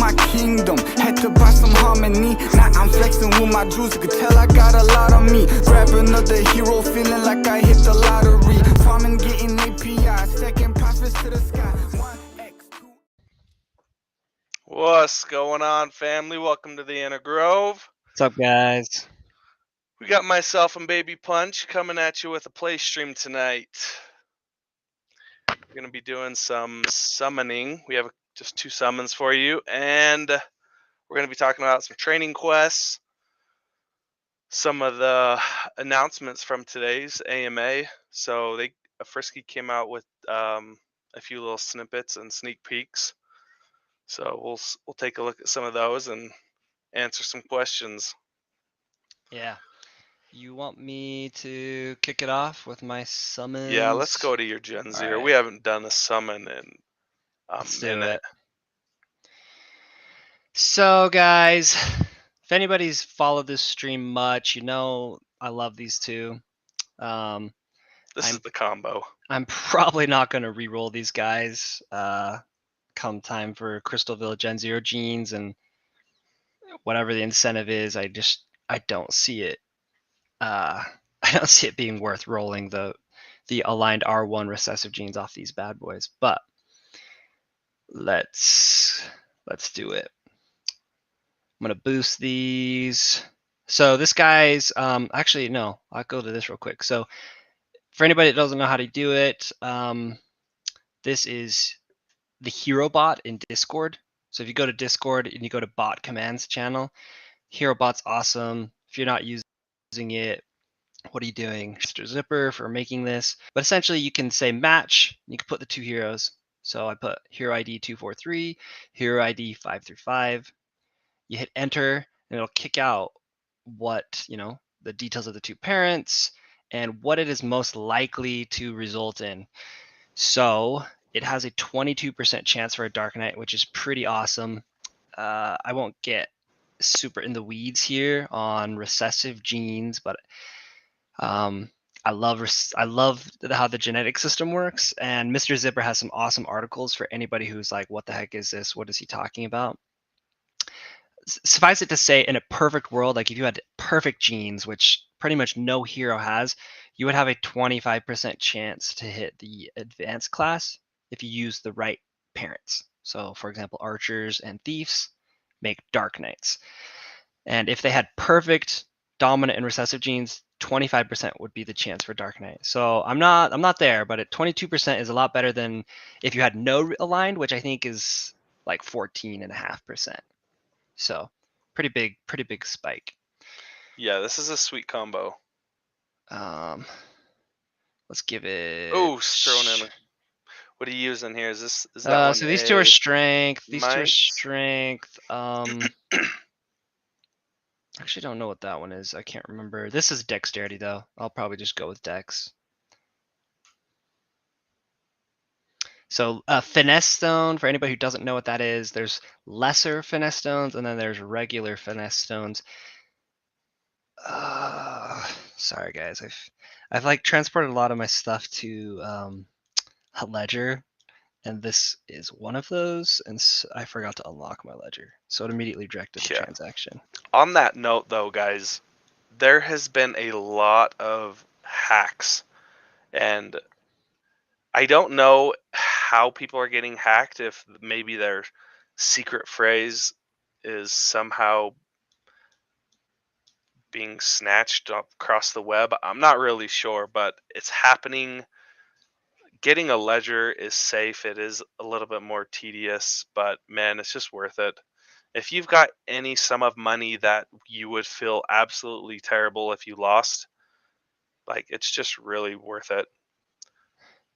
my kingdom. Had to buy some harmony. Now I'm flexing with my jewels. You can tell I got a lot on me. Grab another hero, feeling like I hit the lottery. Farming, getting API, stacking profits to the sky. 1x2. What's going on, family? Welcome to the Inner Grove. What's up, guys? We got myself and Babypunch coming at you with a play stream tonight. We're going to be doing some summoning. We have just 2 summons for you, and we're going to be talking about some training quests, some of the announcements from today's AMA. So Frisky came out with a few little snippets and sneak peeks. So we'll take a look at some of those and answer some questions. Yeah. You want me to kick it off with my summons? Yeah, let's go to your Gen 0. Right. We haven't done a summon in a Let's do minute. it. So, guys, if anybody's followed this stream much, you know I love these two. This is the combo. I'm probably not going to re-roll these guys come time for Crystalville Gen 0 genes and whatever the incentive is. I don't see it. I don't see it being worth rolling the aligned R1 recessive genes off these bad boys, but let's do it. I'm gonna boost these. So this guy's actually no, I'll go to this real quick. So for anybody that doesn't know how to do it, this is the hero bot in Discord. So if you go to Discord and you go to bot commands channel, hero bot's awesome. If you're not using it, what are you doing? Mr. Zipper for making this. But essentially you can say match, you can put the 2 heroes. So I put hero ID 243, hero ID 535. You hit enter and it'll kick out what, the details of the 2 parents and what it is most likely to result in. So it has a 22% chance for a Dark Knight, which is pretty awesome. I won't get super in the weeds here on recessive genes, but I love how the genetic system works, and Mr. Zipper has some awesome articles for anybody who's like, what the heck is this? What is he talking about? Suffice it to say, in a perfect world, like if you had perfect genes, which pretty much no hero has, you would have a 25% chance to hit the advanced class if you use the right parents. So for example, archers and thieves make Dark Knights. And if they had perfect dominant and recessive genes, 25% would be the chance for Dark Knight. So I'm not there, but at 22% is a lot better than if you had no aligned, which I think is like 14.5%. So pretty big spike. Yeah, this is a sweet combo. Let's give it. Oh, thrown in. What are you using here? Is that one? So these 2 are strength. These 2 are might? strength. Actually, don't know what that one is. I can't remember. This is dexterity, though. I'll probably just go with dex. So finesse stone, for anybody who doesn't know what that is, there's lesser finesse stones, and then there's regular finesse stones. Sorry, guys. I've like transported a lot of my stuff to a ledger, and this is one of those, and so I forgot to unlock my ledger, so it immediately directed the transaction. On that note, though, guys, there has been a lot of hacks, and I don't know how people are getting hacked, if maybe their secret phrase is somehow being snatched across the web. I'm not really sure, but it's happening. Getting a ledger is safe. It is a little bit more tedious, but man, it's just worth it. If you've got any sum of money that you would feel absolutely terrible if you lost, like, it's just really worth it.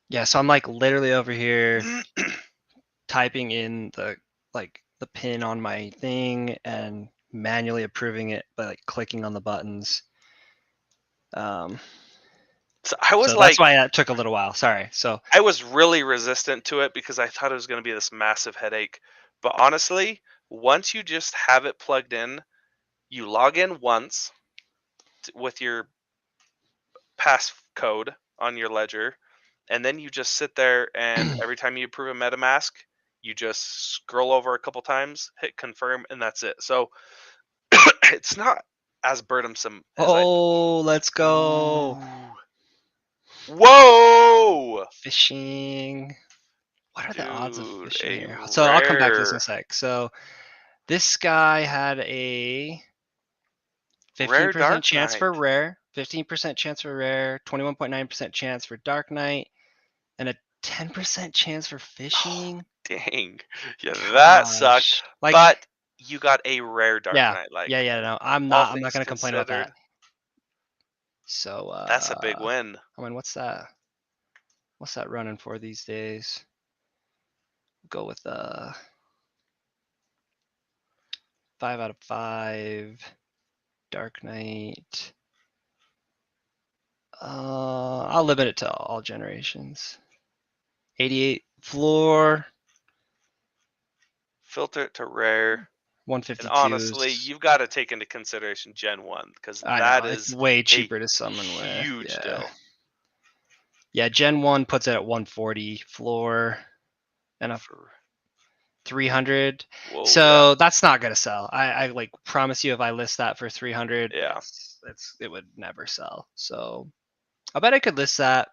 Yeah, so I'm like literally over here typing in the pin on my thing and manually approving it by like clicking on the buttons. So I was so that's why that took a little while. Sorry. So I was really resistant to it because I thought it was going to be this massive headache. But honestly, once you just have it plugged in, you log in once with your passcode on your ledger, and then you just sit there, and every time you approve a MetaMask, you just scroll over a couple times, hit confirm, and that's it. So it's not as burdensome as Oh, let's go. Whoa! Fishing. What are the odds of Dude, fishing a here? So I'll come back to this in a rare sec. So this guy had a 15% Dark chance for Knight. rare, 15% chance for rare, 21.9% chance for Dark Knight, and a 10% chance for fishing. Dang. Yeah, that sucked. Gosh. Like, But you got a rare Dark yeah, Knight. Like, yeah. No, I'm all not things gonna complain about considered, that. So that's a big win. I mean, what's that running for these days? Go with 5 out of 5. Dark Knight. I'll limit it to all generations. 88 floor. Filter it to rare. 152. And honestly, you've got to take into consideration Gen 1 because I that know, it's is way cheaper to summon with. huge deal. Yeah, Gen 1 puts it at 140 floor and a 300. Whoa, So that's not gonna sell. I like promise you, if I list that for 300, Yeah. it would never sell. So I bet I could list that.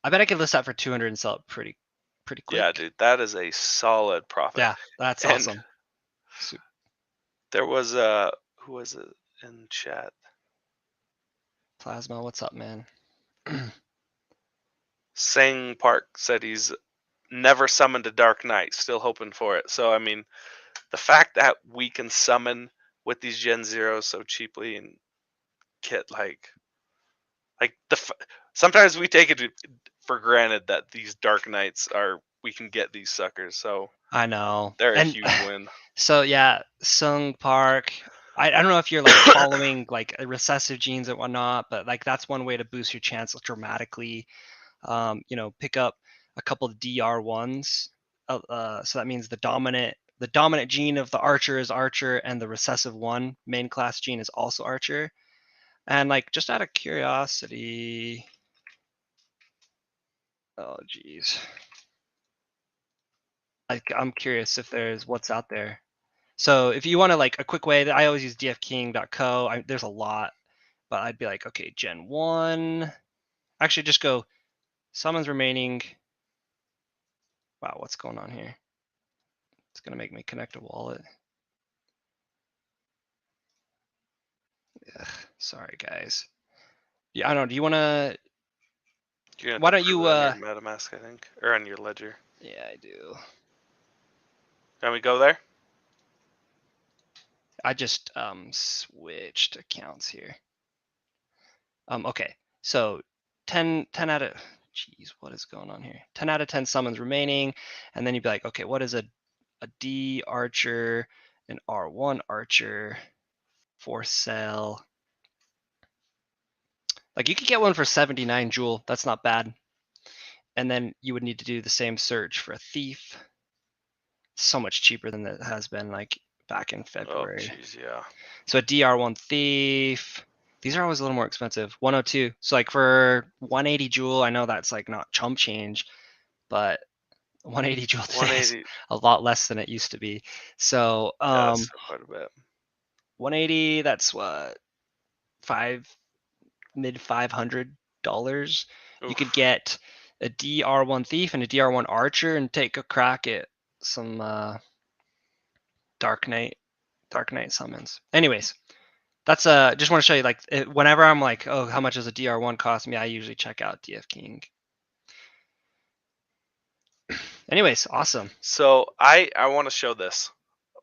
I bet I could list that for 200 and sell it pretty quick. Yeah, dude, that is a solid profit. Yeah, that's And awesome. there was who was it in chat? Plasma, what's up, man? Sang Park said he's never summoned a Dark Knight, still hoping for it. So I mean, the fact that we can summon with these Gen Zeros so cheaply and get like sometimes we take it for granted that these Dark Knights we can get these suckers. So I know. they're a huge win. So yeah, Sung Park. I don't know if you're like following like recessive genes and whatnot, but like that's one way to boost your chance dramatically. Pick up a couple of DR1s. So that means the dominant gene of the archer is archer, and the recessive one main class gene is also archer. And like, just out of curiosity, oh geez, like I'm curious if there's what's out there. So if you want to like a quick way, I always use dfking.co. There's a lot, but I'd be like, okay, Gen 1. Actually, just go summons remaining. Wow, what's going on here? It's gonna make me connect a wallet. Ugh, sorry, guys. Yeah, I don't know. Do you want to? Why don't you? On your MetaMask, I think, or on your ledger. Yeah, I do. Can we go there? I just switched accounts here. Okay, so 10 out of, geez, what is going on here? 10 out of 10 summons remaining, and then you'd be like, okay, what is a D archer, an R1 archer for sale? Like you could get one for 79 jewel. That's not bad. And then you would need to do the same search for a thief. So much cheaper than it has been like back in February. Oh, geez, yeah. So a DR1 thief. These are always a little more expensive. 102. So like for 180 jewel, I know that's like not chump change, but 180 jewel today is a lot less than it used to be. So that's quite a bit. 180, that's what, mid $500. You could get a DR1 thief and a DR1 archer and take a crack at some Dark Knight summons. Anyways, that's just want to show you, like, whenever I'm like, oh, how much does a DR1 cost me, I usually check out DFK. Anyways, awesome. So I want to show this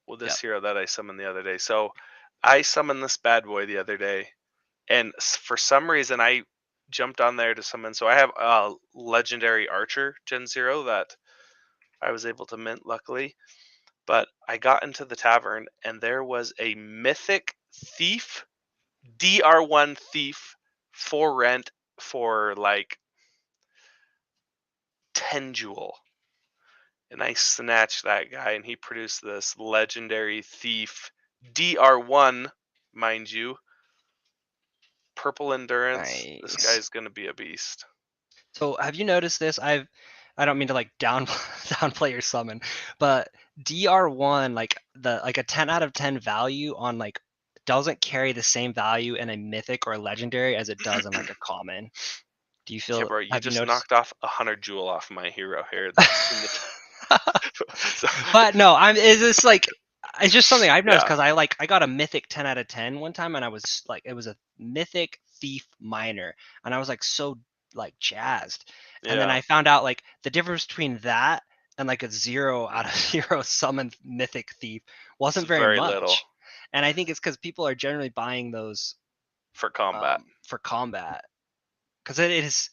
with this hero that I summoned the other day. So I summoned this bad boy the other day, and for some reason I jumped on there to summon. So I have a legendary archer Gen 0 that I was able to mint, luckily. But I got into the tavern and there was a mythic thief, DR1 thief for rent for like 10 jewel. And I snatched that guy and he produced this legendary thief DR1, mind you. Purple endurance. Nice. This guy's going to be a beast. So have you noticed this? I don't mean to like downplay your summon, but DR1 like a 10 out of 10 value on like doesn't carry the same value in a mythic or a legendary as it does in like a common. Do you feel? Yeah, bro, you Have you just noticed? knocked off 100 jewel off my hero here. That's in the so, But no, is this like it's just something I've noticed yeah, because I got a mythic 10 out of 10 one time and I was like it was a mythic thief miner and I was like so like jazzed. And then yeah, I found out like the difference between that and like a 0 out of 0 summon mythic thief it's wasn't very very little much. And I think it's because people are generally buying those for combat. for combat. Because it is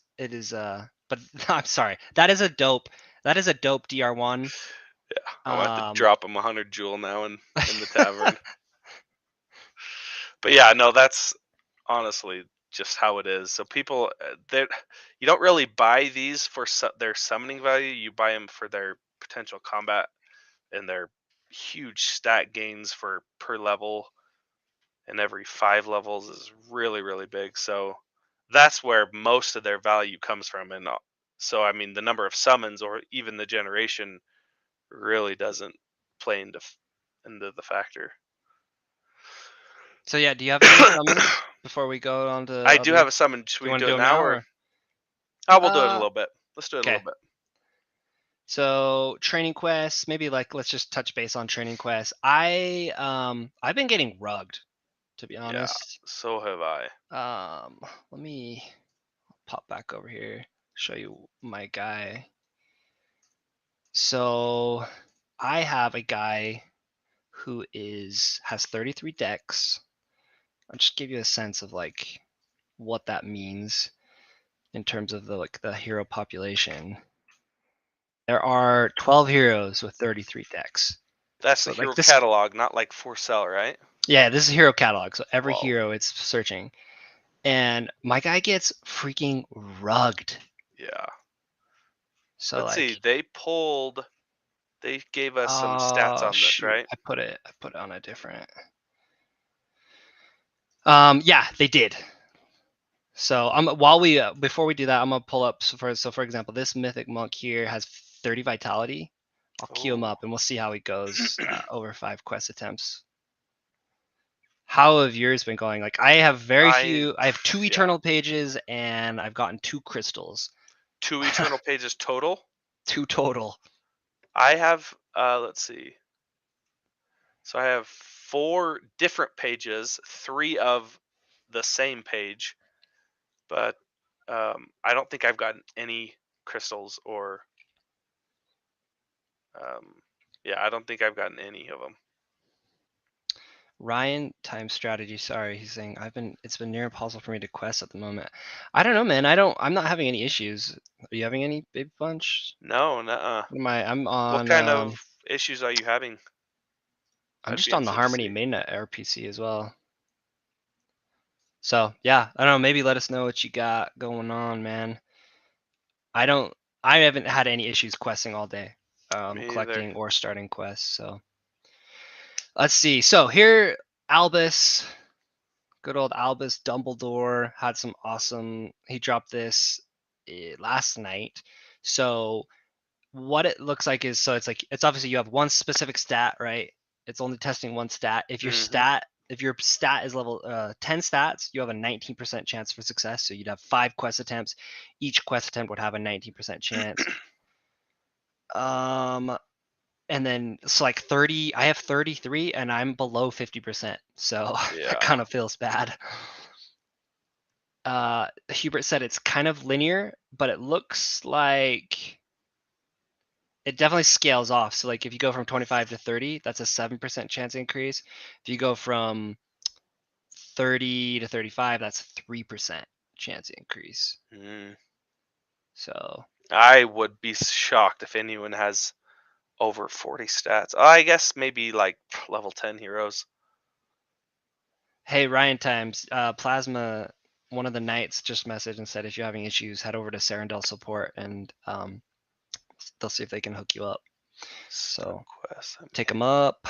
but I'm sorry. That is a dope DR1. Yeah, I'm gonna have to drop him 100 jewel now in the tavern. But yeah, no, that's honestly just how it is. So people, you don't really buy these for their summoning value. You buy them for their potential combat and their huge stat gains for per level, and every 5 levels is really, really big. So that's where most of their value comes from. And so I mean, the number of summons or even the generation really doesn't play into the factor. So yeah, do you have any summons before we go on to? I do have a summon. Should we do it now or? Oh, we'll do it in a little bit. Let's do it in a okay. little bit. So training quests, maybe like let's just touch base on training quests. I've been getting rugged, to be honest. Yeah, so have I. Let me pop back over here, show you my guy. So I have a guy who has 33 decks. I'll just give you a sense of like what that means in terms of the hero population. There are 12 heroes with 33 decks. That's So, the hero like, this, catalog, not like for sale, right? yeah, this is hero catalog. So every Whoa. hero it's searching. And my guy gets freaking rugged. Yeah. So Let's like, see. They gave us some stats on this, right? I put it on a different. Yeah, they did. So before we do that, I'm gonna pull up. So for example, this mythic monk here has 30 vitality. I'll queue him up and we'll see how he goes over 5 quest attempts. How have yours been going? Like I have very few. I have 2 eternal pages and I've gotten 2 crystals. 2 eternal pages total? 2 total. I have let's see. So I have 4 different pages, 3 of the same page, but I don't think I've gotten any crystals or yeah, I don't think I've gotten any of them. Ryan time strategy. Sorry, he's saying it's been near impossible for me to quest at the moment. I don't know, man. I'm not having any issues. Are you having any, Babypunch? No, nuh-uh. I'm on. What kind of issues are you having? I'm just on the Harmony mainnet RPC as well. So yeah, I don't know. Maybe let us know what you got going on, man. I haven't had any issues questing all day, collecting or starting quests. So let's see. So here, Albus, good old Albus Dumbledore had some awesome. He dropped this last night. So what it looks like is, so it's obviously you have one specific stat, right? It's only testing one stat. If your stat is level 10 stats, you have a 19% chance for success. So you'd have 5 quest attempts. Each quest attempt would have a 19% chance. And then it's like 30. I have 33, and I'm below 50%. So that kind of feels bad. Hubert said it's kind of linear, but it looks like it definitely scales off. So like if you go from 25 to 30, that's a 7% chance increase. If you go from 30 to 35, that's a 3% chance increase. So I would be shocked if anyone has over 40 stats. I guess maybe like level 10 heroes. Hey, Ryan Times, Plasma, one of the knights just messaged and said if you're having issues, head over to Sarandel support and they'll see if they can hook you up. So take them up.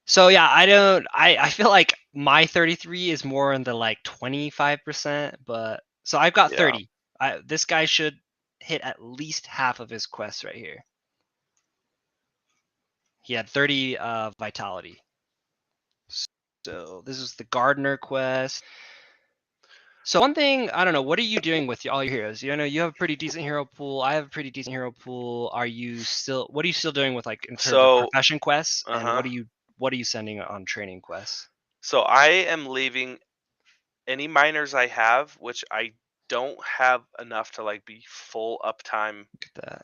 So yeah, I feel like my 33 is more in the like 25%, but so I've got 30. This guy should hit at least half of his quests right here. He had 30 vitality. So this is the gardener quest. So one thing, I don't know, what are you doing with all your heroes? You know, you have a pretty decent hero pool. I have a pretty decent hero pool. What are you still doing with like in terms of profession quests? And what are you sending on training quests? So I am leaving any miners I have, which I don't have enough to like be full uptime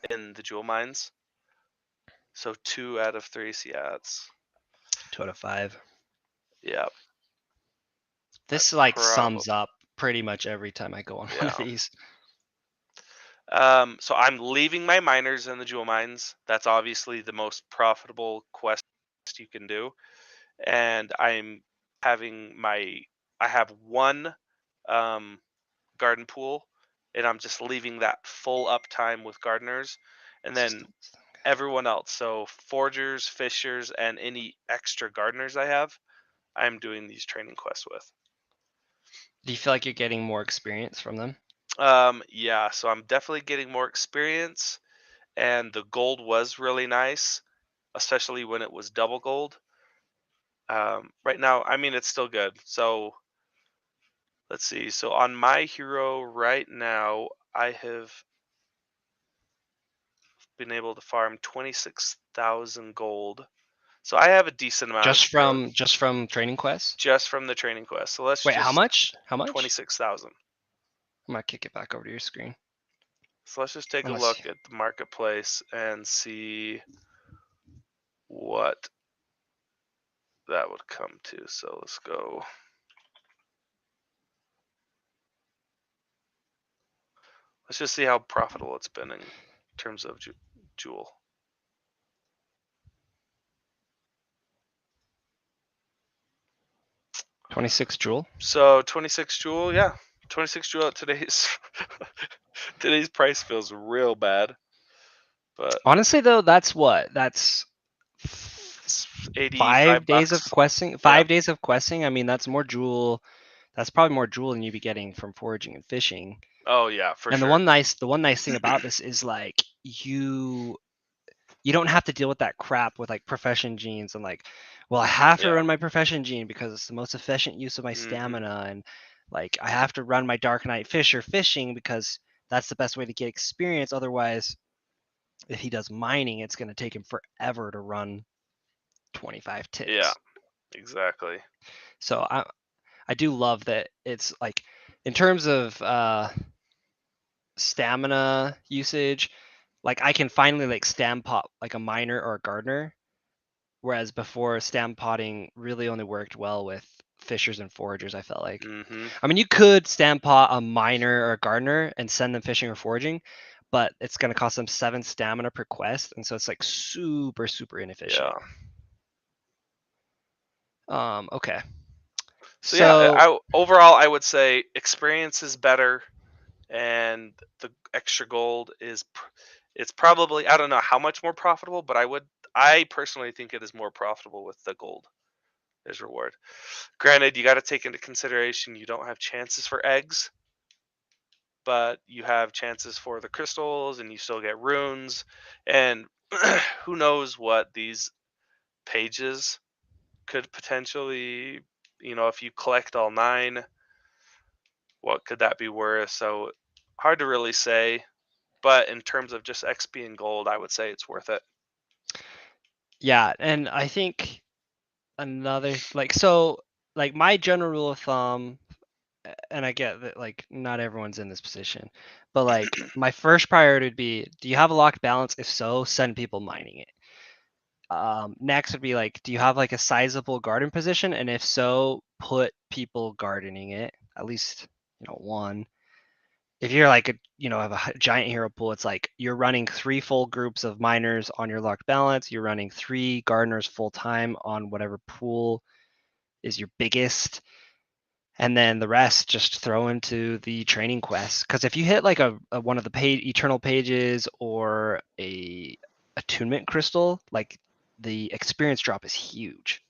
in the jewel mines. So 2 out of 3, so yeah, it's 2 out of 5. Yeah. This like sums up pretty much every time I go on one of these. So I'm leaving my miners in the jewel mines. That's obviously the most profitable quest you can do. And I have one garden pool, and I'm just leaving that full uptime with gardeners, and then everyone else, so foragers, fishers, and any extra gardeners I have, I'm doing these training quests with. Do you feel like you're getting more experience from them? Yeah, so I'm definitely getting more experience, and the gold was really nice, especially when it was double gold. Right now, I mean, it's still good. So let's see. So on my hero right now, I have been able to farm 26,000 gold. So I have a decent amount just from training quests? Just from the training quest. So let's wait, how much? 26,000. I'm gonna kick it back over to your screen. So let's just take a look at the marketplace and see what that would come to. So let's go. Let's just see how profitable it's been in terms of jewel. $26 jewel. So 26 jewel, yeah, 26 jewel at today's price feels real bad. But honestly, though, that's 5 days of questing. 5 days of questing. I mean, that's more jewel. That's probably more jewel than you'd be getting from foraging and fishing. Oh yeah, for sure. And the one nice thing about this is like you don't have to deal with that crap with like profession genes and like, well, I have to run my profession gene because it's the most efficient use of my stamina, and like I have to run my Dark Knight Fisher fishing because that's the best way to get experience. Otherwise, if he does mining, it's going to take him forever to run 25 ticks. Yeah, exactly. So I do love that it's like in terms of stamina usage, like I can finally like stam pot like a miner or a gardener, whereas before stam potting really only worked well with fishers and foragers. I felt like, I mean, you could stam pot a miner or a gardener and send them fishing or foraging, but it's going to cost them 7 stamina per quest, and so it's like super inefficient. Okay. So yeah, overall I would say experience is better, and the extra gold it's probably, I don't know how much more profitable, but I personally think it is more profitable with the gold as reward. Granted, you got to take into consideration you don't have chances for eggs, but you have chances for the crystals, and you still get runes, and who knows what these pages could potentially, if you collect all 9, what could that be worth? So hard to really say, but in terms of just XP and gold, I would say it's worth it. Yeah, and I think another my general rule of thumb, and I get that like not everyone's in this position, but like my first priority would be, do you have a locked balance? If so, send people mining it. Next would be like, do you have like a sizable garden position? And if so, put people gardening it, at least one. If you're like have a giant hero pool, it's like you're running 3 full groups of miners on your locked balance, you're running 3 gardeners full time on whatever pool is your biggest, and then the rest just throw into the training quests. Because if you hit like a one of the eternal pages or a attunement crystal, like the experience drop is huge.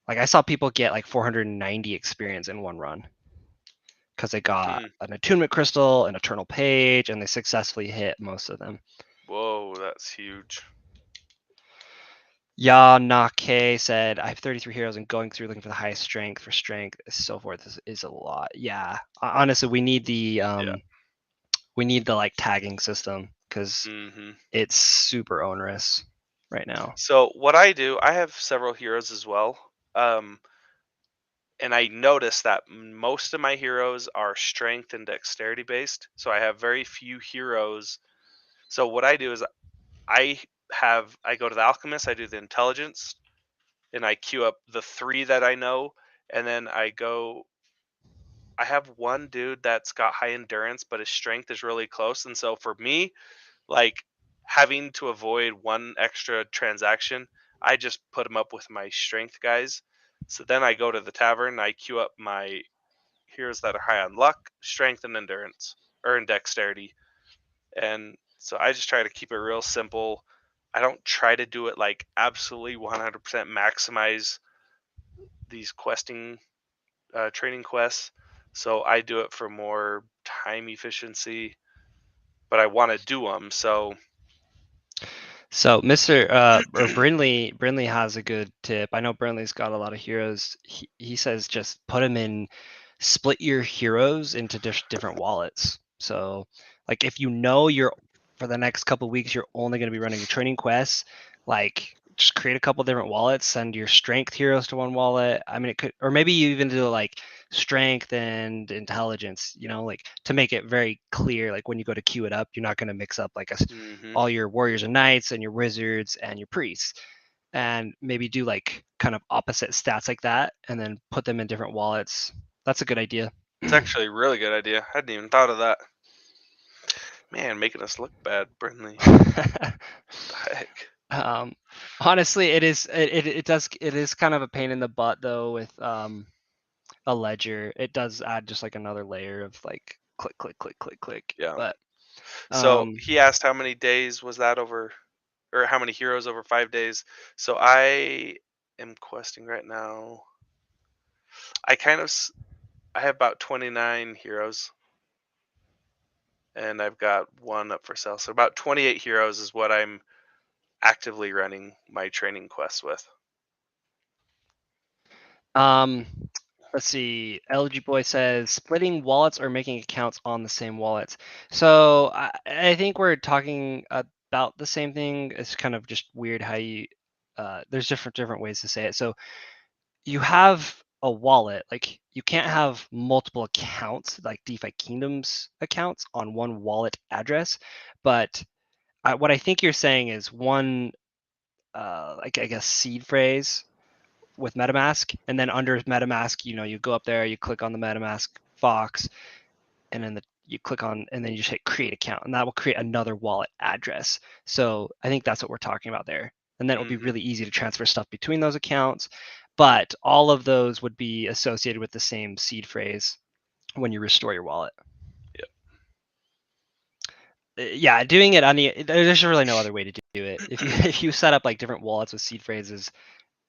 Like I saw people get like 490 experience in one run because they got an attunement crystal, an eternal page, and they successfully hit most of them. Whoa, that's huge. Nake said, I have 33 heroes and going through looking for the highest strength for strength, so forth is a lot. Yeah, honestly, we need the like tagging system because it's super onerous right now. So what I do, I have several heroes as well. And I noticed that most of my heroes are strength and dexterity based. So I have very few heroes. So what I do is I go to the alchemist, I do the intelligence, and I queue up the 3 that I know, and then I have one dude that's got high endurance, but his strength is really close. And so for me, like having to avoid one extra transaction, I just put him up with my strength guys. So then I go to the tavern, I queue up my heroes that are high on luck, strength, and endurance, or in dexterity. And so I just try to keep it real simple. I don't try to do it like absolutely 100% maximize these training quests. So I do it for more time efficiency, but I want to do them. So Mr. or Brinley has a good tip. I know Brinley's got a lot of heroes. He says just put them in, split your heroes into different wallets. So like if you know you're for the next couple of weeks you're only going to be running training quests, like just create a couple different wallets, send your strength heroes to one wallet. I mean, it could, or maybe you even do like strength and intelligence, like to make it very clear, like when you go to queue it up, you're not going to mix up like all your warriors and knights and your wizards and your priests, and maybe do like kind of opposite stats like that and then put them in different wallets. That's a good idea. It's actually a really good idea. I hadn't even thought of that. Man, making us look bad, Brinley. What the heck? Honestly, it is kind of a pain in the butt though with a ledger. It does add just like another layer of like click, click, click, click, click. Yeah. But so he asked how many days was that over, or how many heroes over 5 days. So I am questing right now. I have about 29 heroes, and I've got one up for sale. So about 28 heroes is what I'm actively running my training quests with. Let's see. LG Boy says splitting wallets or making accounts on the same wallets. So I think we're talking about the same thing. It's kind of just weird how you there's different ways to say it. So you have a wallet, like you can't have multiple accounts like DeFi Kingdoms accounts on one wallet address, but what I think you're saying is one like I guess seed phrase with MetaMask, and then under MetaMask, you go up there, you click on the MetaMask box, and then you click on, and then you just hit create account, and that will create another wallet address. So I think that's what we're talking about there. And then it'll be really easy to transfer stuff between those accounts, but all of those would be associated with the same seed phrase when you restore your wallet. Yeah, doing it on there's really no other way to do it. If you set up like different wallets with seed phrases,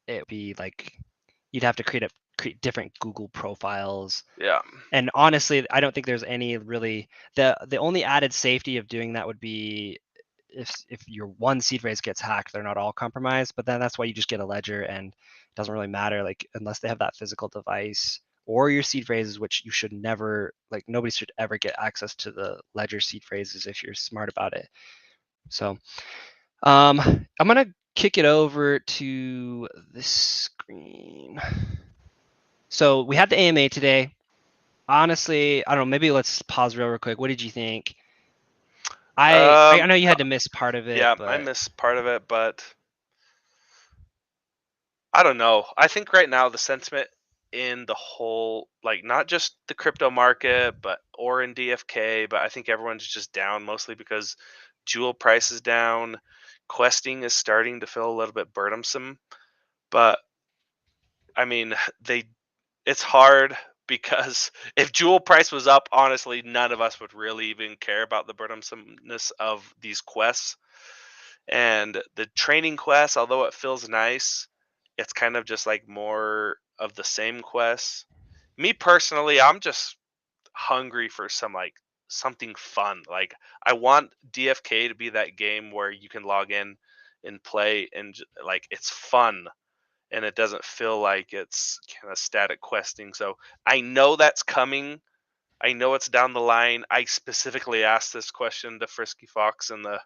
it would be like you'd have to create different Google profiles. Yeah. And honestly, I don't think there's any really the only added safety of doing that would be if your one seed phrase gets hacked, they're not all compromised. But then that's why you just get a ledger, and it doesn't really matter, like unless they have that physical device or your seed phrases, which you should never, like nobody should ever get access to the ledger seed phrases if you're smart about it. So I'm gonna kick it over to this screen. So we had the AMA today. Honestly, I don't know, maybe let's pause real quick. What did you think? I know you had to miss part of it. Yeah, but I missed part of it, but I don't know. I think right now the sentiment in the whole, like not just the crypto market, or in DFK, but I think everyone's just down mostly because jewel price is down. Questing is starting to feel a little bit burdensome, but I mean, it's hard because if jewel price was up, honestly, none of us would really even care about the burdensomeness of these quests. And the training quest, although it feels nice, it's kind of just like more of the same quests. Me personally, hungry for something fun. Like I want DFK to be that game where you can log in and play and like it's fun and it doesn't feel like it's kind of static questing. So I know that's coming. I know it's down the line. I specifically asked this question to Frisky Fox in the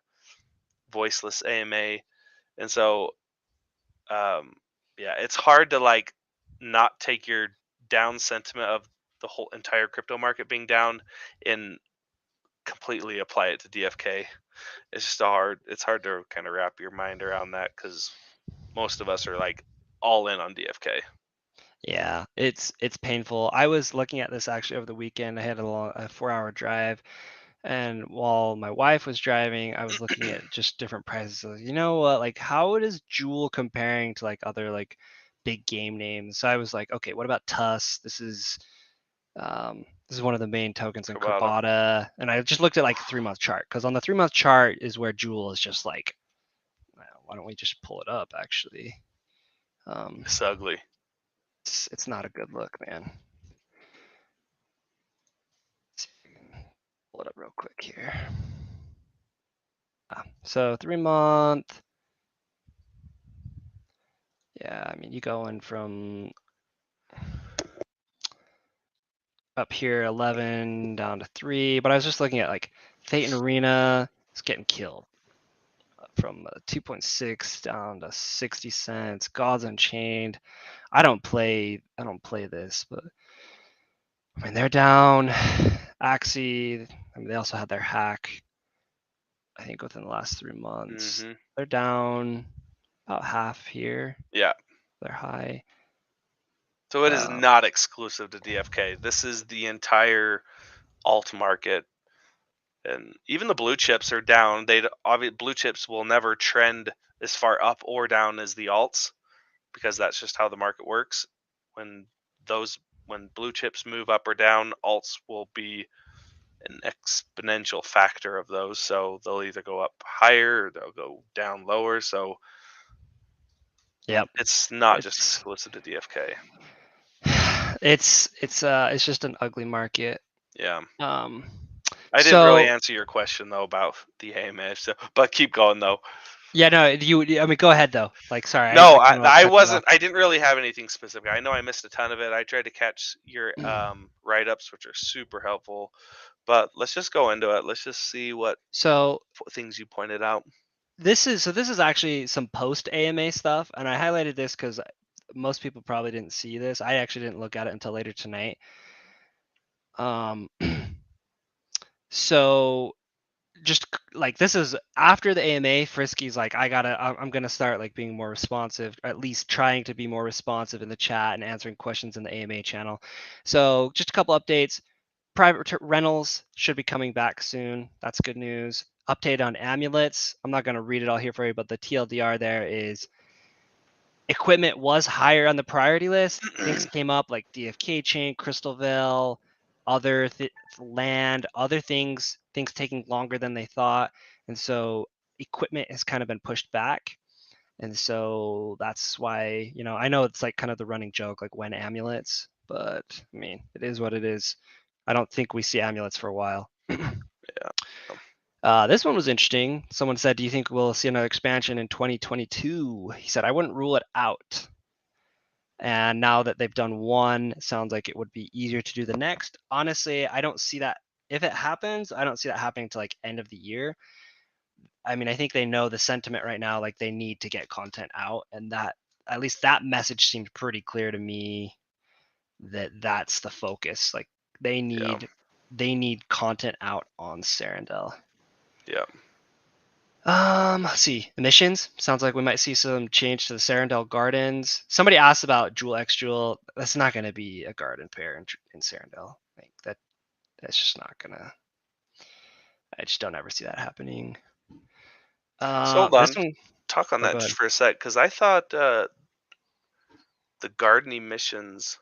voiceless AMA, and so yeah, it's hard to like not take your down sentiment of the whole entire crypto market being down and completely apply it to DFK. It's just it's hard to kind of wrap your mind around that because most of us are like all in on DFK. Yeah, it's painful. I was looking at this actually over the weekend. I had a 4-hour drive, and while my wife was driving, I was looking at just different prices. So, you know what? Like, how is Jewel comparing to like other like big game names? So I was like, okay, what about TUS? This is one of the main tokens in Kabata. Kabata, and I just looked at like 3-month chart because on the 3-month chart is where Jewel is just like, why don't we just pull it up actually? It's ugly. It's not a good look, man. Pull it up real quick here. So 3-month. Yeah, I mean, you go in from up here 11 down to 3, but I was just looking at like Thetan Arena. It's getting killed from 2.6 down to 60 cents. Gods Unchained. I don't play this, but I mean they're down. Axie. I mean they also had their hack. I think within the last 3 months, they're down about half here. Yeah, they're high. So it is not exclusive to DFK. This is the entire alt market, and even the blue chips are down. Blue chips will never trend as far up or down as the alts because that's just how the market works. When blue chips move up or down, alts will be an exponential factor of those. So they'll either go up higher or they'll go down lower. So yep, it's not just exclusive to DFK. It's just an ugly market. Yeah. I didn't really answer your question though about the AMA, but keep going though. Yeah, no, I mean, go ahead though. Like, sorry. No, I wasn't. I didn't really have anything specific. I know I missed a ton of it. I tried to catch your write-ups, which are super helpful. But let's just go into it. Let's just see what things you pointed out. This is actually some post AMA stuff, and I highlighted this because most people probably didn't see this. I actually didn't look at it until later tonight. So just like this is after the AMA, Frisky's like, I'm gonna start like being more responsive, or at least trying to be more responsive in the chat and answering questions in the AMA channel. So just a couple updates. Private rentals should be coming back soon. That's good news. Update on amulets. I'm not gonna read it all here for you, but the TLDR there is equipment was higher on the priority list. Things came up like DFK chain, Crystal Veil, other land, other things taking longer than they thought. And so equipment has kind of been pushed back. And so that's why, I know it's like kind of the running joke, like when amulets, but I mean, it is what it is. I don't think we see amulets for a while. Yeah. This one was interesting. Someone said, do you think we'll see another expansion in 2022? He said, I wouldn't rule it out. And now that they've done one, it sounds like it would be easier to do the next. Honestly, I don't see that. If it happens, I don't see that happening to like end of the year. I mean, I think they know the sentiment right now, like they need to get content out, and that at least that message seemed pretty clear to me that that's the focus. Like they need content out on Serendel. Yeah. Let's see. Emissions. Sounds like we might see some change to the Serendel Gardens. Somebody asked about Jewel X Jewel. That's not going to be a garden pair in Serendel. Like that's just not gonna. I just don't ever see that happening. So hold on. Talk on that just for a sec, because I thought the garden emissions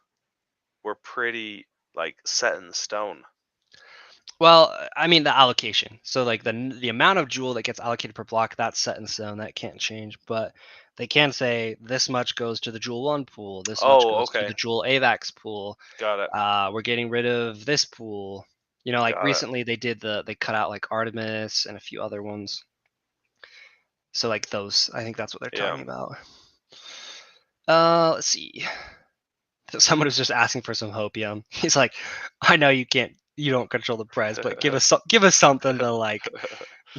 were pretty like set in stone. Well, I mean the allocation. So like the amount of Jewel that gets allocated per block, that's set in stone. That can't change. But They can say this much goes to the Jewel 1 pool, this much goes to okay. the Jewel AVAX pool. Got it. We're getting rid of this pool. You know, like Got it. recently they cut out like Artemis and a few other ones. So like those, I think that's what they're talking about. Let's see. Someone was just asking for some hopium. He's like, I know you don't control the price, but give us something to like.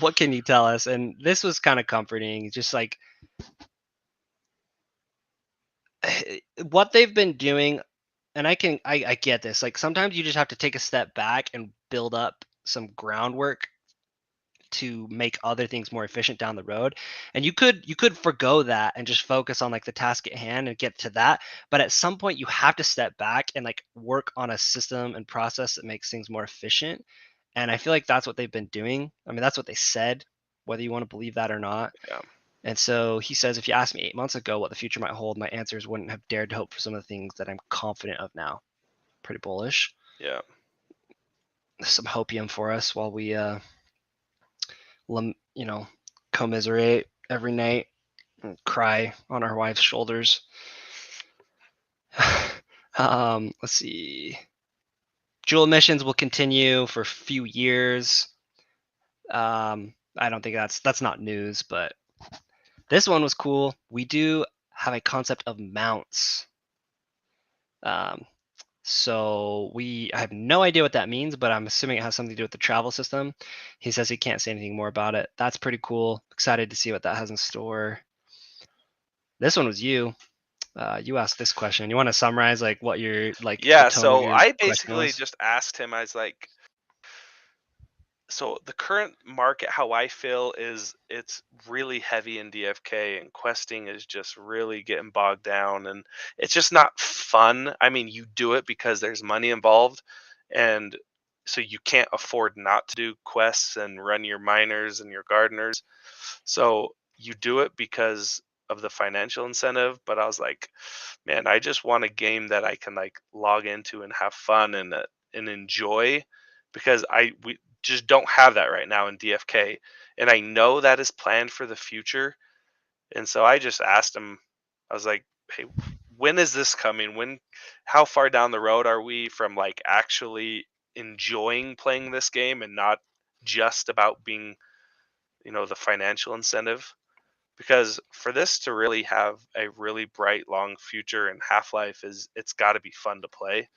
What can you tell us? And this was kind of comforting. Just like what they've been doing, and I get this. Like sometimes you just have to take a step back and build up some groundwork to make other things more efficient down the road. And you could forgo that and just focus on like the task at hand and get to that. But at some point you have to step back and like work on a system and process that makes things more efficient. And I feel like that's what they've been doing. I mean, that's what they said, whether you want to believe that or not. Yeah. And so he says, if you asked me 8 months ago what the future might hold, my answers wouldn't have dared to hope for some of the things that I'm confident of now. Pretty bullish. Yeah. Some hopium for us while we commiserate every night and cry on our wives' shoulders. Let's see. Jewel missions will continue for a few years. I don't think that's not news, but this one was cool. We do have a concept of mounts. So I have no idea what that means, but I'm assuming it has something to do with the travel system. He says he can't say anything more about it. That's pretty cool. Excited to see what that has in store. This one was you. You asked this question. You want to summarize like what you're like? Yeah. So I basically just asked him. I was like, so the current market, how I feel is it's really heavy in DFK, and questing is just really getting bogged down, and it's just not fun. I mean, you do it because there's money involved, and so you can't afford not to do quests and run your miners and your gardeners. So you do it because of the financial incentive. But I was like, man, I just want a game that I can like log into and have fun and enjoy, because we just don't have that right now in DFK. And I know that is planned for the future. And so I just asked him, I was like, hey, when is this coming? How far down the road are we from like actually enjoying playing this game and not just about being, the financial incentive? Because for this to really have a really bright, long future, and Half-Life it's got to be fun to play.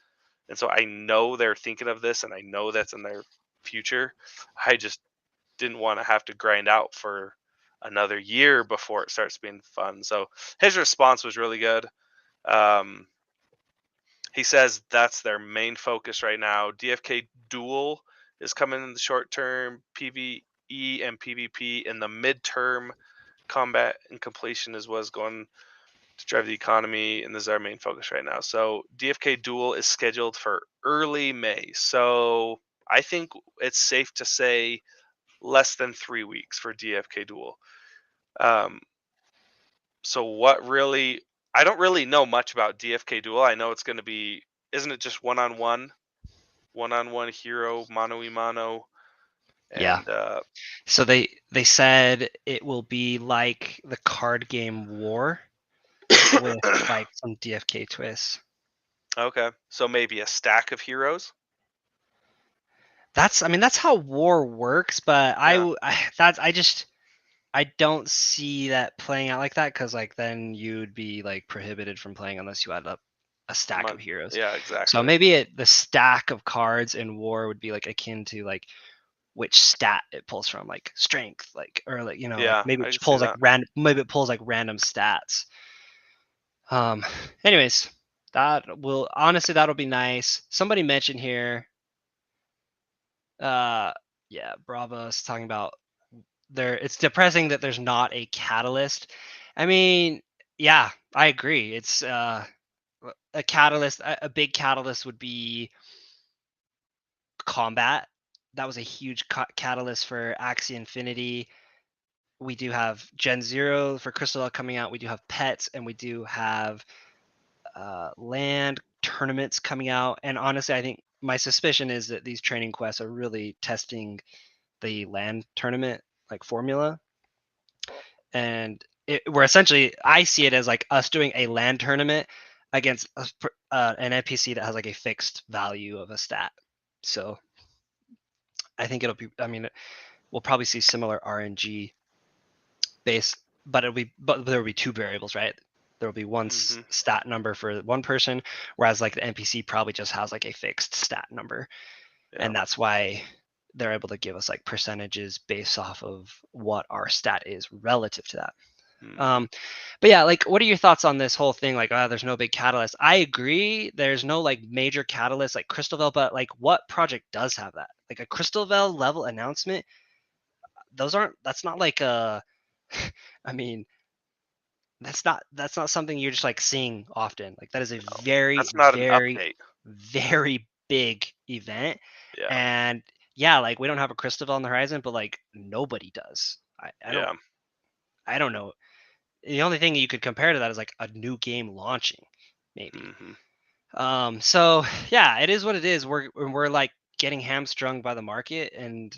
And so I know they're thinking of this, and I know that's in their future. I just didn't want to have to grind out for another year before it starts being fun. So his response was really good. He says that's their main focus right now. DFK Duel is coming in the short term, PvE and PvP in the midterm. Combat and completion is what's going to drive the economy, and this is our main focus right now. So DFK Duel is scheduled for early May. So I think it's safe to say less than 3 weeks for DFK Duel. So I don't really know much about DFK Duel. I know it's going to be, isn't it just one-on-one hero, mano-y-mano? And, yeah. So they said it will be like the card game War with like some DFK twists. Okay. So maybe a stack of heroes? That's how War works, but Yeah. I don't see that playing out like that, because like then you'd be like prohibited from playing unless you had a stack of heroes. Yeah, exactly. So maybe the stack of cards in War would be like akin to like which stat it pulls from, like strength, like, or like, Yeah, like maybe I it can see pulls like that. maybe it pulls like random stats. Anyways, that'll be nice. Somebody mentioned here, yeah, Bravo's talking about it's depressing that there's not a catalyst. I mean, yeah, I agree. It's a catalyst. A big catalyst would be combat. That was a huge catalyst for Axie Infinity. We do have Gen 0 for Crystal coming out. We do have pets, and we do have land tournaments coming out. And honestly, I think my suspicion is that these training quests are really testing the land tournament like formula. And we're essentially, I see it as like us doing a land tournament against an NPC that has like a fixed value of a stat. So I think it'll be, I mean, we'll probably see similar RNG based, but there will be two variables, right? There will be one stat number for one person, whereas like the NPC probably just has like a fixed stat number. Yeah. And that's why they're able to give us like percentages based off of what our stat is relative to that. But yeah, like, what are your thoughts on this whole thing? Like, there's no big catalyst. I agree. There's no like major catalyst like Crystalvel, but like, what project does have that? Like a Crystalvel level announcement. That's not like a, I mean, that's not something you're just like seeing often. Like that is a very, that's not an very, update. very big event. Yeah. And yeah, like we don't have a Crystalvel on the horizon, but like nobody does. I don't know. The only thing you could compare to that is like a new game launching, maybe. So yeah, it is what it is. We're like getting hamstrung by the market, and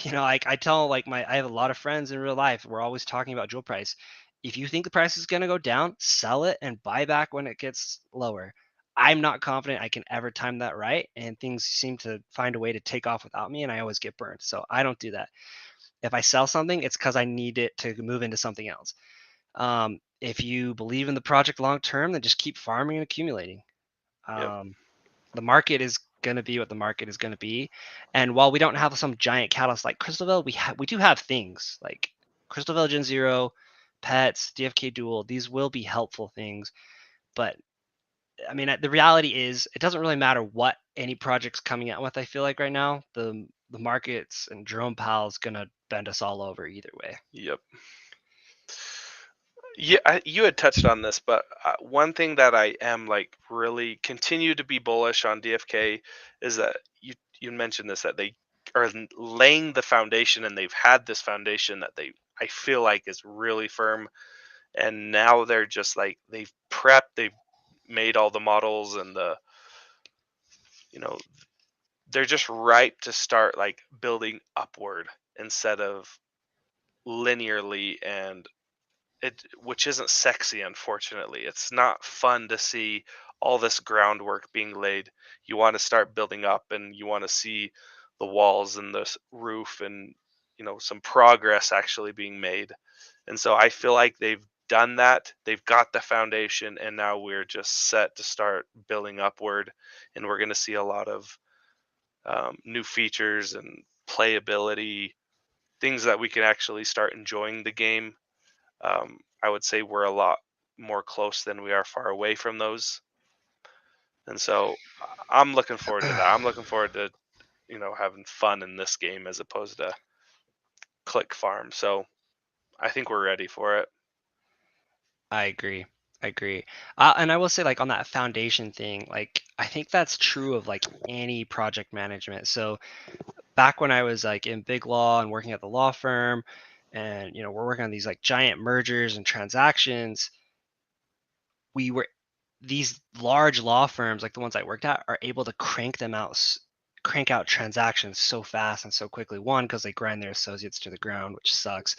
you know, like I tell like I have a lot of friends in real life. We're always talking about jewel price. If you think the price is gonna go down, sell it and buy back when it gets lower. I'm not confident I can ever time that right, and things seem to find a way to take off without me, and I always get burned. So I don't do that. If I sell something, it's because I need it to move into something else. If you believe in the project long term, then just keep farming and accumulating. The market is going to be what the market is going to be. And while we don't have some giant catalyst like Crystalvel, we do have things like Crystalvel Gen0, pets, DFK Duel. These will be helpful things. But I mean, the reality is it doesn't really matter what any project's coming out with. I feel like right now the markets and Jerome Powell's going to bend us all over either way. Yep. Yeah, you had touched on this, but one thing that I am like really continue to be bullish on DFK is that you mentioned this, that they are laying the foundation, and they've had this foundation that I feel like is really firm, and now they're just like they've made all the models, and they're just ripe to start like building upward instead of linearly, and which isn't sexy, unfortunately. It's not fun to see all this groundwork being laid. You want to start building up, and you want to see the walls and the roof, and some progress actually being made. And so I feel like they've done that. They've got the foundation, and now we're just set to start building upward, and we're going to see a lot of new features and playability, things that we can actually start enjoying the game. I would say we're a lot more close than we are far away from those. And so I'm looking forward to that. I'm looking forward to, having fun in this game as opposed to click farm. So I think we're ready for it. I agree. And I will say, like, on that foundation thing, like, I think that's true of like any project management. So back when I was like in big law and working at the law firm, and we're working on these like giant mergers and transactions, these large law firms, like the ones I worked at, are able to crank out transactions so fast and so quickly. One, because they grind their associates to the ground, which sucks,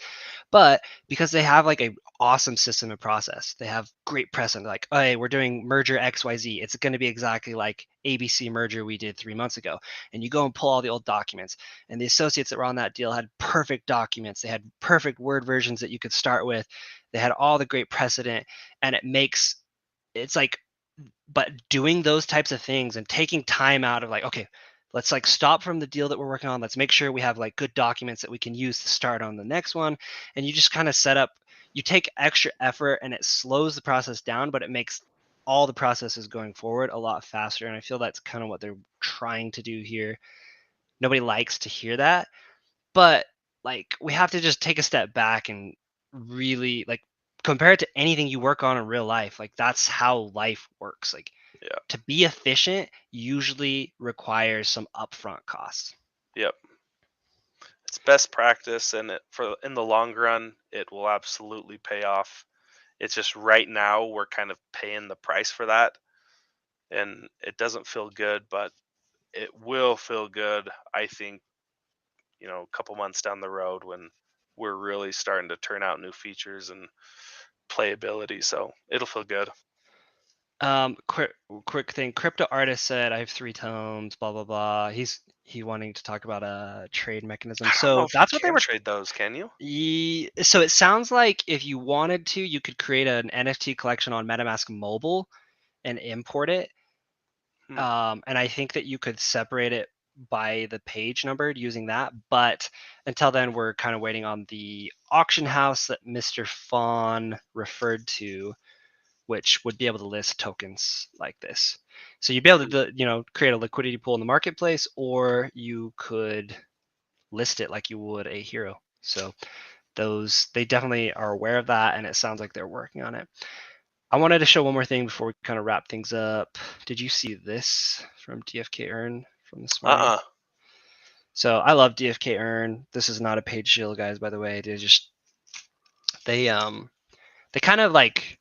but because they have like a awesome system and process. They have great precedent. Like, oh, hey, we're doing merger XYZ. It's going to be exactly like ABC merger we did 3 months ago. And you go and pull all the old documents. And the associates that were on that deal had perfect documents. They had perfect Word versions that you could start with. They had all the great precedent, and it's like, but doing those types of things and taking time out of like, okay, let's like stop from the deal that we're working on. Let's make sure we have like good documents that we can use to start on the next one. And you just kind of you take extra effort, and it slows the process down, but it makes all the processes going forward a lot faster. And I feel that's kind of what they're trying to do here. Nobody likes to hear that, but like we have to just take a step back and really like compare it to anything you work on in real life. Like that's how life works. Like to be efficient usually requires some upfront costs. Yep. It's best practice, and in the long run, it will absolutely pay off. It's just right now we're kind of paying the price for that, and it doesn't feel good, but it will feel good, I think, a couple months down the road when we're really starting to turn out new features and playability, so it'll feel good. Quick thing. Crypto artist said I have 3 tomes. Blah blah blah. He wanting to talk about a trade mechanism. I don't know So if that's you what they can were. trade those, can you? So it sounds like if you wanted to, you could create an NFT collection on MetaMask Mobile and import it. And I think that you could separate it by the page number using that. But until then, we're kind of waiting on the auction house that Mr. Fawn referred to, which would be able to list tokens like this. So you'd be able to, create a liquidity pool in the marketplace, or you could list it like you would a hero. So they definitely are aware of that, and it sounds like they're working on it. I wanted to show one more thing before we kind of wrap things up. Did you see this from DFK Earn from this morning? So I love DFK Earn. This is not a paid shield, guys, by the way. They kind of like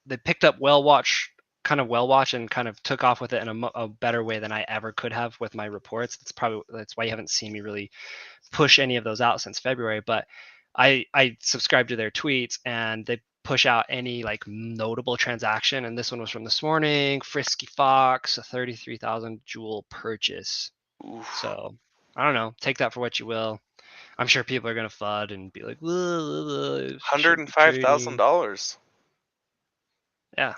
they picked up Whale Watch and kind of took off with it in a better way than I ever could have with my reports. That's why you haven't seen me really push any of those out since February. But I subscribe to their tweets, and they push out any like notable transaction, and this one was from this morning. Frisky Fox, a 33,000 jewel purchase. Oof. So I don't know, take that for what you will. I'm sure people are gonna FUD and be like, $105,000. Yeah.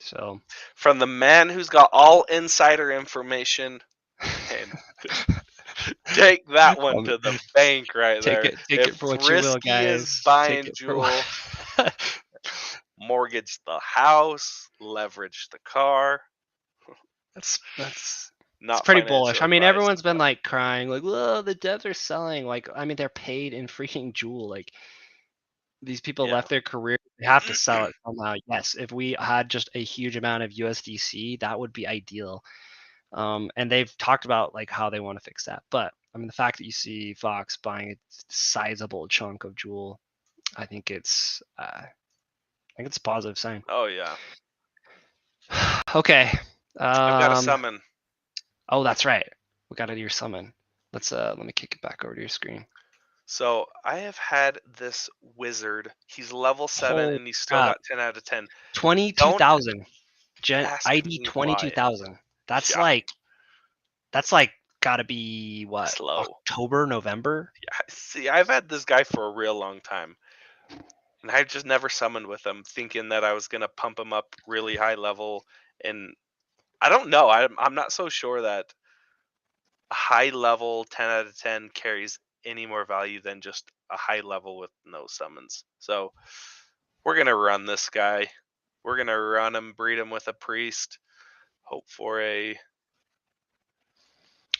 So from the man who's got all insider information, and take that one to the bank right there. Take it for what you will, guys. Is buying Jewel, mortgage the house, leverage the car. That's not it's pretty bullish. advice, I mean, everyone's been like crying, like, "Whoa, the devs are selling." Like, I mean, they're paid in freaking Jewel. Like, these people left their career; they have to sell it somehow. Yes, if we had just a huge amount of USDC, that would be ideal. And they've talked about like how they want to fix that. But I mean, the fact that you see Fox buying a sizable chunk of Jewel, I think it's a positive sign. Oh yeah. Okay. I've got a summon. Oh, that's right. We got to do your summon. Let me kick it back over to your screen. So I have had this wizard. He's level 7 and he's still got 10 out of 10. 22,000. ID 22,000. That's like gotta be what? Slow. October, November? Yeah, see, I've had this guy for a real long time. And I've just never summoned with him, thinking that I was gonna pump him up really high level. And I don't know. I'm not so sure that a high level 10 out of 10 carries any more value than just a high level with no summons. So we're gonna run this guy. We're gonna run him, breed him with a priest. Hope for a.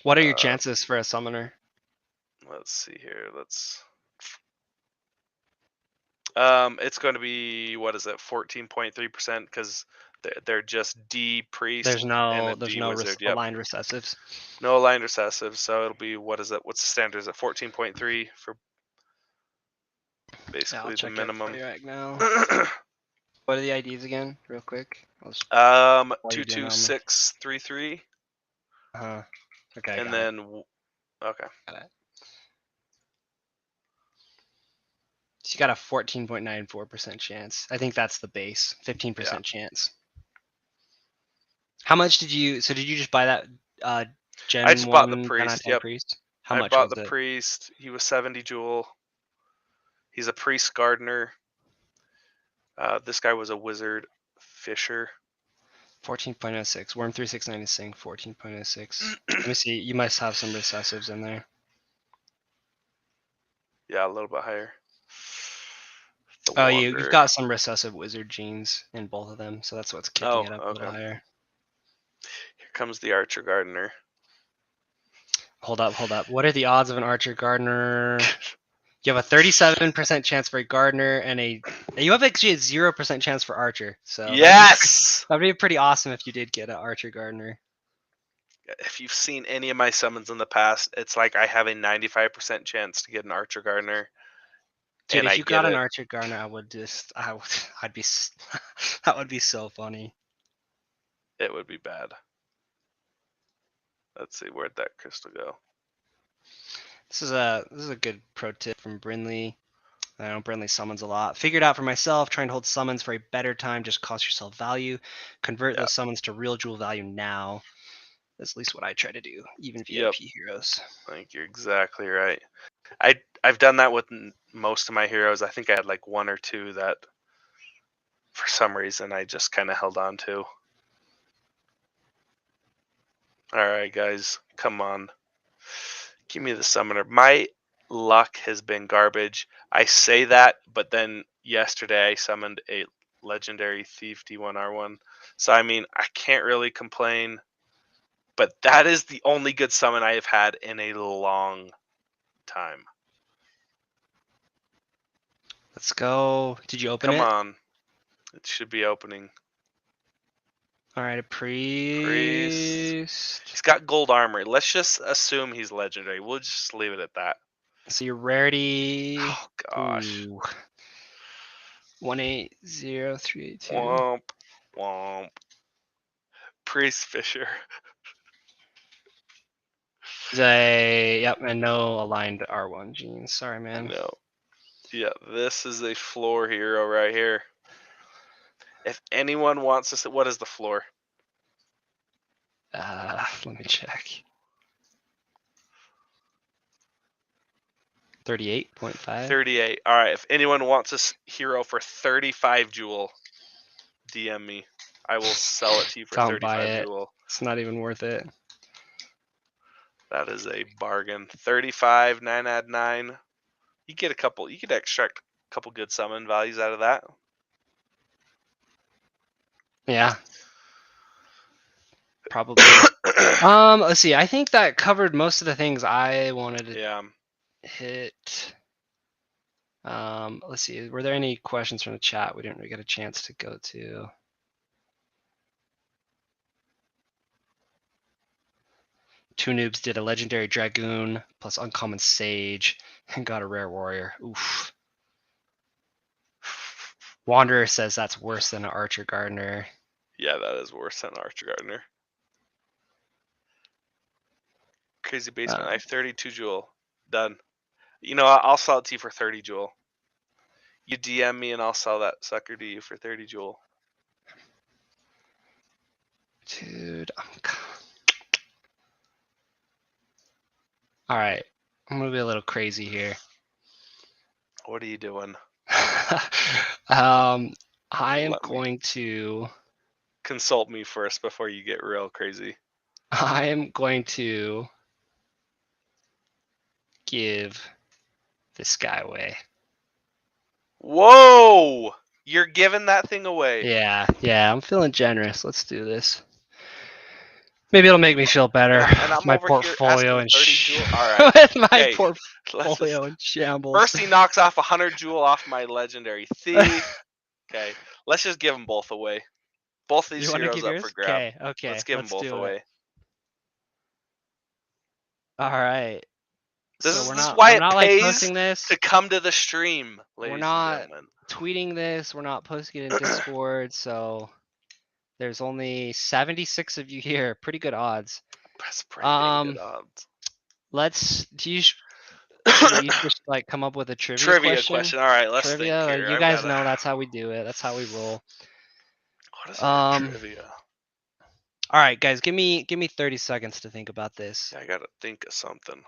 What are your chances for a summoner? Let's see here. It's going to be, what is it, 14.3%, because they're just D priest. There's no wizard. aligned recessives. No aligned recessives, so it'll be, what is it? What's the standard? Is it 14.3 for basically the minimum? Right now. What are the IDs again, real quick? 22633. Okay. And then okay. Got it. So you got a 14.94% chance. I think that's the base. 15% chance. How much did you just buy that Gen1? I just bought the priest. Yep. Priest? How much I bought was the it? priest. He was 70 jewel. He's a priest gardener. This guy was a wizard fisher. 14.06. Worm 369 is saying 14.06. Let me see. You must have some recessives in there. Yeah, a little bit higher. You've got some recessive wizard genes in both of them, so that's what's kicking it up a little higher. Here comes the archer gardener. Hold up. What are the odds of an archer gardener? You have a 37% chance for a gardener, and you have actually a 0% chance for archer. So yes, that'd be pretty awesome if you did get an archer gardener. If you've seen any of my summons in the past, it's like I have a 95% chance to get an archer gardener. Dude, if you got an archer gardener, I'd be that would be so funny. It would be bad. Let's see, where'd that crystal go? This is a good pro tip from Brinley. I know Brinley summons a lot. Figured out for myself, trying to hold summons for a better time, just cost yourself value. Convert those summons to real jewel value now. That's at least what I try to do, even VIP heroes. I think you're exactly right. I've done that with most of my heroes. I think I had like 1 or 2 that for some reason I just kind of held on to. All right, guys, come on. Give me the summoner. My luck has been garbage. I say that, but then yesterday I summoned a legendary thief D1R1. So, I mean, I can't really complain. But that is the only good summon I have had in a long time. Let's go. Did you open it? Come on. It should be opening. All right, a priest. He's got gold armor. Let's just assume he's legendary. We'll just leave it at that. So your rarity. Oh, gosh. 180382. Womp. Womp. Priest Fisher. Yep, and no aligned R1 genes. Sorry, man. No. Yeah, this is a floor hero right here. If anyone wants to, what is the floor? Let me check. 38.5. 38. All right. If anyone wants this hero for 35 jewel, DM me. I will sell it to you for Don't 35 buy it. jewel. It's not even worth it. That is a bargain. 35, 9 add 9. You get a couple. You could extract a couple good summon values out of that. Yeah. Probably. Let's see. I think that covered most of the things I wanted to hit. Let's see. Were there any questions from the chat we didn't really get a chance to go to? Two noobs did a legendary dragoon plus uncommon sage and got a rare warrior. Oof. Wanderer says that's worse than an archer gardener. Yeah, that is worse than an archer gardener. Crazy basement knife, 32 jewel. Done. You know, I'll sell it to you for 30 jewel. You DM me and I'll sell that sucker to you for 30 jewel. Dude, all right. I'm gonna be a little crazy here. What are you doing? I am going to consult me first before you get real crazy. I am going to give this guy away. Whoa! You're giving that thing away. Yeah, I'm feeling generous. Let's do this. Maybe it'll make me feel better. And I'm my over portfolio here asking and All right. with my Okay, portfolio in shambles. First he knocks off 100 jewel off my legendary thief. Okay, let's just give them both away. Both of these heroes up for grab. Okay. Let's give them both away. All right. This is why it pays to come to the stream, ladies and gentlemen. We're not tweeting this. We're not posting it in Discord. So there's only 76 of you here. Pretty good odds. That's pretty good odds. Do you just like come up with a trivia question? All right, let's think here. You guys know that's how we do it. That's how we roll. What is trivia? All right, guys, give me 30 seconds to think about this. I gotta think of something.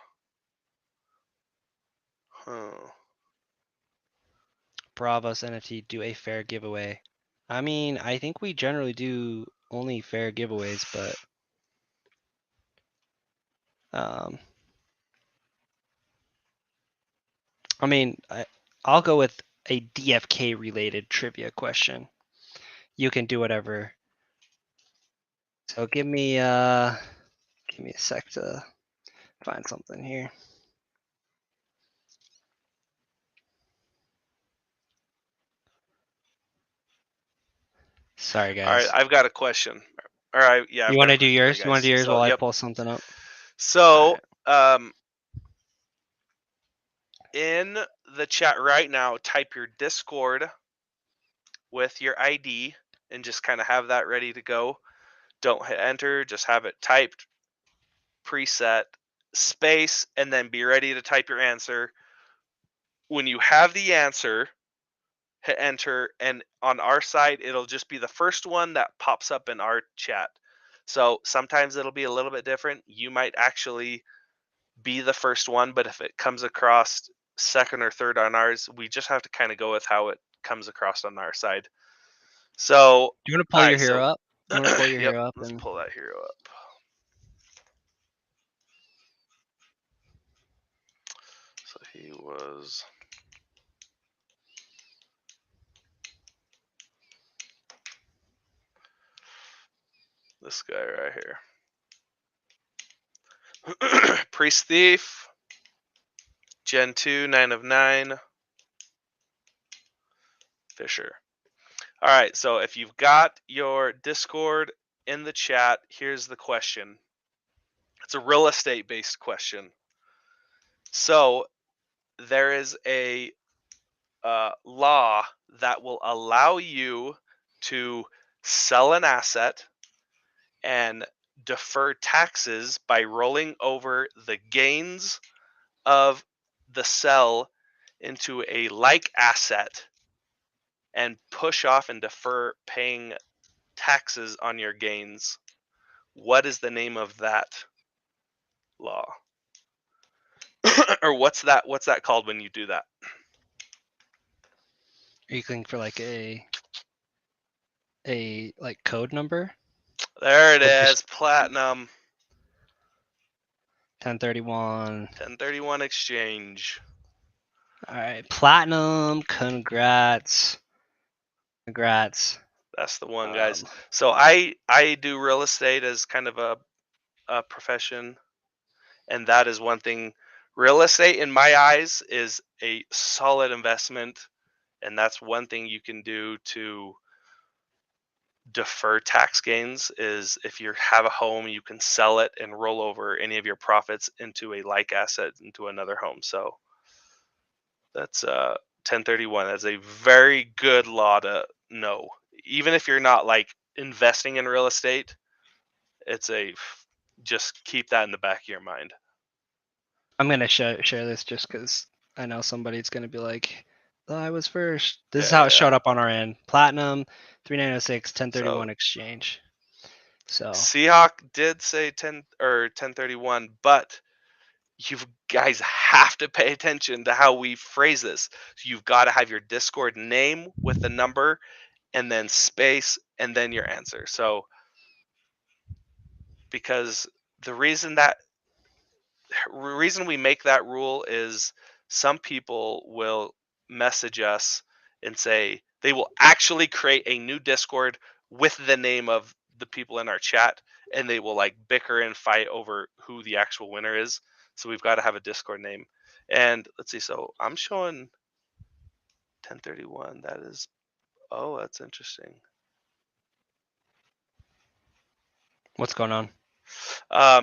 Bravos NFT do a fair giveaway. I mean, I think we generally do only fair giveaways, but I mean, I'll go with a DFK related trivia question. You can do whatever. So give me a sec to find something here. Sorry, guys. All right, I've got a question. All right, yeah. You want to do yours? You want to do yours while I pull something up? So, in the chat right now, type your Discord with your ID and just kind of have that ready to go. Don't hit enter, just have it typed, preset, space, and then be ready to type your answer. When you have the answer, hit enter, and on our side, it'll just be the first one that pops up in our chat. So sometimes it'll be a little bit different. You might actually be the first one, but if it comes across second or third on ours, we just have to kind of go with how it comes across on our side. So Do you want to pull your hero up? You want to pull your yep, hero up? let's And pull that hero up. So he was this guy right here. Priest Thief, Gen 2, 9 of 9, Fisher. All right, so if you've got your Discord in the chat, here's the question. It's a real estate based question. So there is a law that will allow you to sell an asset and defer taxes by rolling over the gains of the sell into a like asset and push off and defer paying taxes on your gains. What is the name of that law? Or what's that called when you do that? are you looking for like a like code number? There it Or is. just Platinum 1031. 1031 exchange. All right, platinum. Congrats. That's the one, guys. So I do real estate as kind of a profession, and that is one thing. Real estate, in my eyes, is a solid investment, and that's one thing you can do to defer tax gains. Is if you have a home, you can sell it and roll over any of your profits into a like asset into another home. So that's 1031. That's a very good law to know. Even if you're not like investing in real estate, it's just keep that in the back of your mind. I'm gonna share this just because I know somebody's gonna be like, oh, I was first. This is how it showed up on our end. Platinum 3906 1031 exchange. So Seahawk did say 1031, but you guys have to pay attention to how we phrase this. So you've got to have your Discord name with the number and then space and then your answer. So because the reason we make that rule is some people will message us and say they will actually create a new Discord with the name of the people in our chat, and they will like bicker and fight over who the actual winner is. So we've got to have a Discord name. And let's see, so I'm showing 1031. That is, oh, that's interesting. what's going on?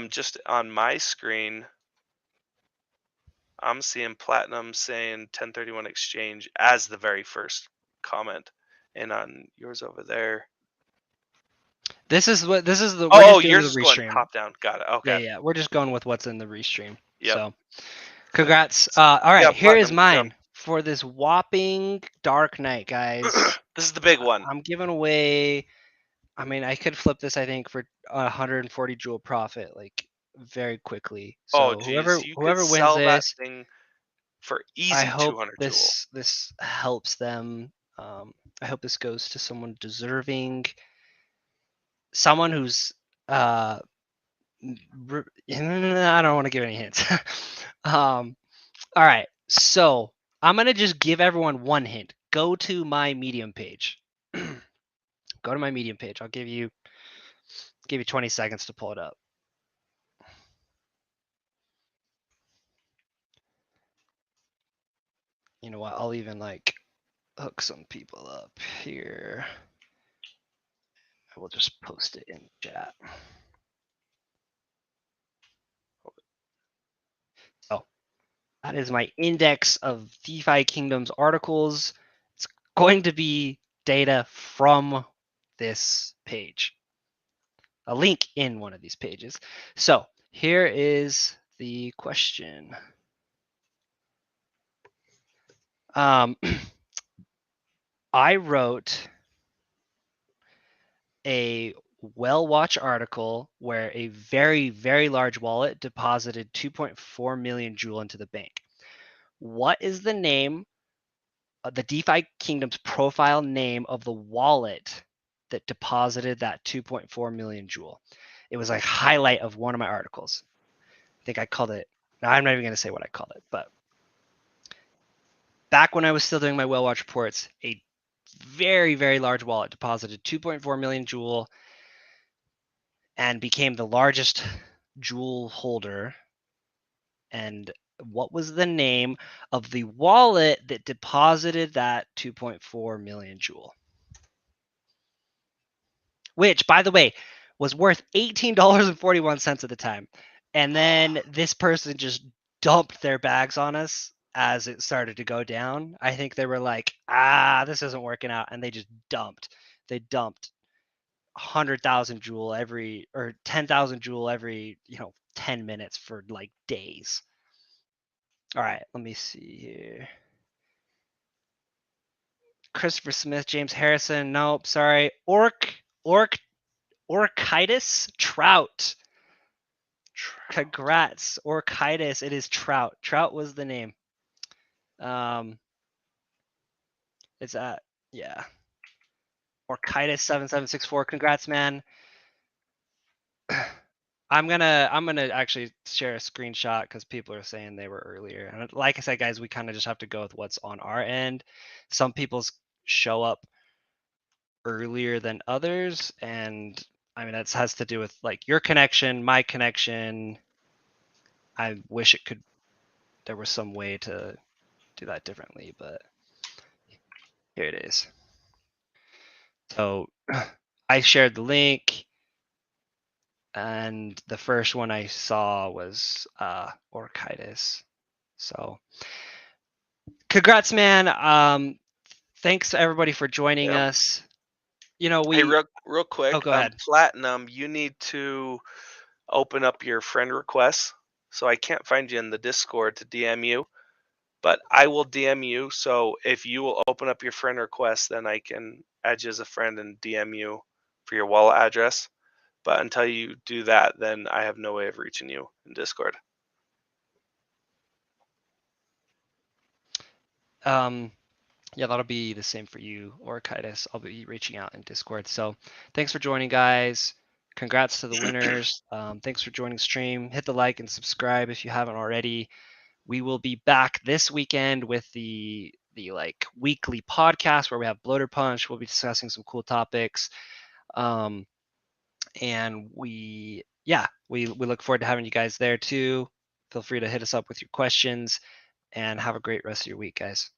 Just on my screen, I'm seeing Platinum saying 1031 exchange as the very first comment, and on yours over there. This is the Yours is going restream. top down. Got it. Okay. Yeah, we're just going with what's in the restream. Yep. So congrats. All right, yeah, here is Platinum, mine for this whopping Dark Knight, guys. This is the big one. I'm giving away. I mean, I could flip this, I think, for 140 jewel profit, like very quickly. So whoever wins sell this, that thing for easy I hope 200 this helps them. I hope this goes to someone deserving, someone who's I don't want to give any hints. All right, so I'm gonna just give everyone one hint. Go to my Medium page. Go to my Medium page. I'll give you 20 seconds to pull it up. You know what? I'll even like hook some people up here. I will just post it in chat. So that is my index of DeFi Kingdoms articles. It's going to be data from this page. A link in one of these pages. So here is the question. I wrote a well-watched article where a very, very large wallet deposited 2.4 million Joule into the bank. What is the name, the DeFi Kingdom's profile name of the wallet that deposited that 2.4 million Joule? It was a highlight of one of my articles. I think I called it, no, I'm not even going to say what I called it, but back when I was still doing my well-watched reports, a very, very large wallet deposited 2.4 million Joule and became the largest Joule holder. And what was the name of the wallet that deposited that 2.4 million Joule? Which, by the way, was worth $18.41 at the time. And then this person just dumped their bags on us as it started to go down. I think they were like, this isn't working out. And they just dumped. They dumped 100,000 Joule every, or 10,000 Joule every, 10 minutes for like days. All right, let me see here. Christopher Smith, James Harrison. Nope, sorry. Orchitis Trout. Congrats, Orchitis. It is Trout. Trout was the name. It's yeah. Orchitis 7764. Congrats, man. I'm gonna actually share a screenshot because people are saying they were earlier. And like I said, guys, we kind of just have to go with what's on our end. Some people's show up earlier than others, and I mean that has to do with like your connection, my connection. I wish there was some way to do that differently, but here it is. So I shared the link, and the first one I saw was Orchitis. So congrats, man. Thanks to everybody for joining us. Hey, real quick. Oh, go ahead. Platinum, you need to open up your friend requests. So I can't find you in the Discord to DM you, but I will DM you. So if you will open up your friend request, then I can add you as a friend and DM you for your wallet address. But until you do that, then I have no way of reaching you in Discord. Yeah, that'll be the same for you, Orchitis. I'll be reaching out in Discord. So thanks for joining, guys. Congrats to the winners. Thanks for joining the stream. Hit the like and subscribe if you haven't already. We will be back this weekend with the like weekly podcast where we have Bloater Punch. We'll be discussing some cool topics. And we look forward to having you guys there too. Feel free to hit us up with your questions, and have a great rest of your week, guys.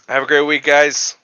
Have a great week, guys.